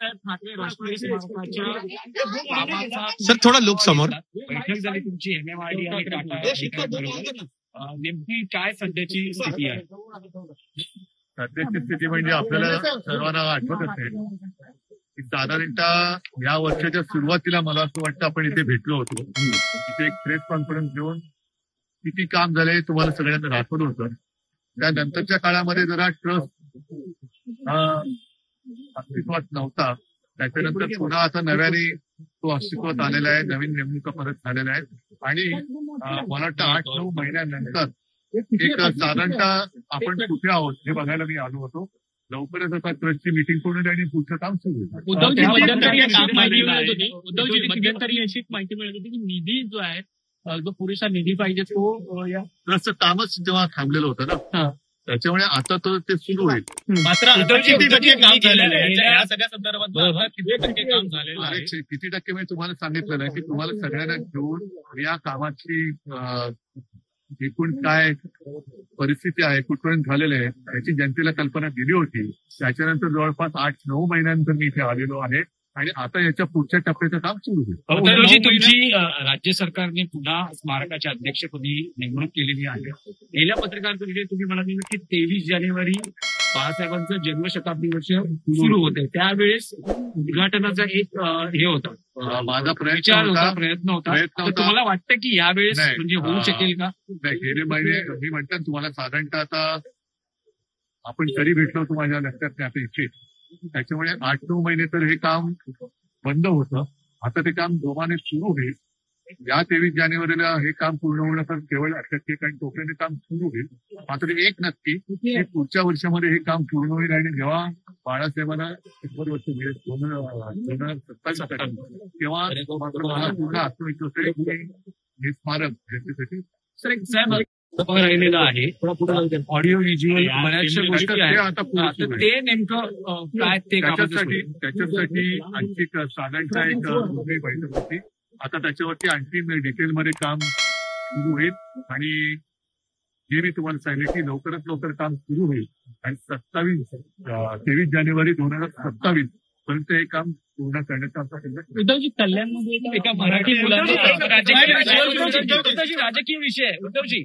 बाळासाहेब ठाकरे राष्ट्रीय स्मारकाच्या सर थोडा लोक समोर बैठक झाली तुमची MMRD आणि टाटा अधिकाऱ्यांबरोबर. नेमकी काय सध्याची स्थिती आहे? सध्याची स्थिती म्हणजे आपल्याला सर्वांना आठवत असेल की साधारणतः या वर्षाच्या सुरुवातीला मला असं वाटतं आपण इथे भेटलो होतो. इथे एक प्रेस कॉन्फरन्स घेऊन किती काम झालंय तुम्हाला सगळ्यांना दाखवलं होतं. त्यानंतरच्या काळामध्ये जरा ट्रस्ट अस्तित्वात नव्हता. त्याच्यानंतर पुन्हा आता नव्याने तो अस्तित्वात आलेला आहे. नवीन नेमणुका परत झालेल्या आहेत आणि मला वाटतं 8-9 महिन्यानंतर एक साधारणतः आपण कुठे आहोत हे बघायला मी आलो होतो. लवकरच आता ट्रस्टची मीटिंग पूर्ण आणि पुढचं काम सुरू होईल. उद्धवजी मध्यंतरी अशी माहिती मिळत होती की निधी जो आहे जो पुरेसा निधी पाहिजे तो या ट्रस्टचं कामच जेव्हा थांबलेलं होतं ना त्याच्यामुळे आता तो ते सुरू होईल. मात्र किती टक्के काम झालेलं आहे या सगळ्या संदर्भात किती टक्के काम झालेलं आहे? किती टक्के मी तुम्हाला सांगितलेलं आहे की तुम्हाला सगळ्यांना घेऊन या कामाची एकूण काय परिस्थिती आहे कुठपर्यंत झालेलं आहे याची जनतेला कल्पना दिली होती. त्याच्यानंतर जवळपास 8-9 महिन्यानंतर मी इथे आलेलो आहे आणि आता याच्या पुढच्या टप्प्याचं काम सुरू होईल. उद्धवजी तुमची राज्य सरकारने पुन्हा स्मारकाच्या अध्यक्षपदी नेमणूक केलेली आहे. गेल्या पत्रकार परिषदेत तुम्ही म्हणाले की 23 जानेवारी बाळासाहेबांचं जन्मशताब्दी वर्ष सुरू होते त्यावेळेस उद्घाटनाचा एक हे होता माझा प्रयत्न होता. तुम्हाला वाटतं की यावेळेस म्हणजे होऊ शकेल का? नाही गेले महिने मी म्हणतात तुम्हाला साधारणतः आता आपण कधी भेटलो होतो माझ्या लक्षात नाही आता इथे. त्याच्यामुळे 8-9 महिने तर हे काम बंद होतं. आता ते काम जोमाने सुरू होईल. या 23 जानेवारीला हे काम पूर्ण होणं तर केवळ अशक्य कारण तोपर्यंत काम सुरू होईल. मात्र एक नक्की की पुढच्या वर्षामध्ये हे काम पूर्ण होईल आणि जेव्हा बाळासाहेबांना 100 वर्ष मिळेल 2027 तेव्हा मला पूर्ण आत्मविश्वास आहे की हे स्मारक त्याच्यासाठी सर एक साहेब राहिलेलं आहे ऑडिओ व्हिज्युअल बऱ्याचशा गोष्टी आहेत ते नेमकं काय ते त्याच्यासाठी आणखी साधारणतः एक मोठी बैठक होती. आता त्याच्यावरती आणखी डिटेलमध्ये काम सुरू होईल आणि हे मी तुम्हाला सांगितलं की लवकरात लवकर काम सुरू होईल आणि 23 जानेवारी 2027 पर्यंत हे काम पूर्ण करण्याचा आमचा प्रयत्न. उद्धवजी कल्याणमध्ये एका मराठी मुलांचा राजकीय विषय उद्धवजी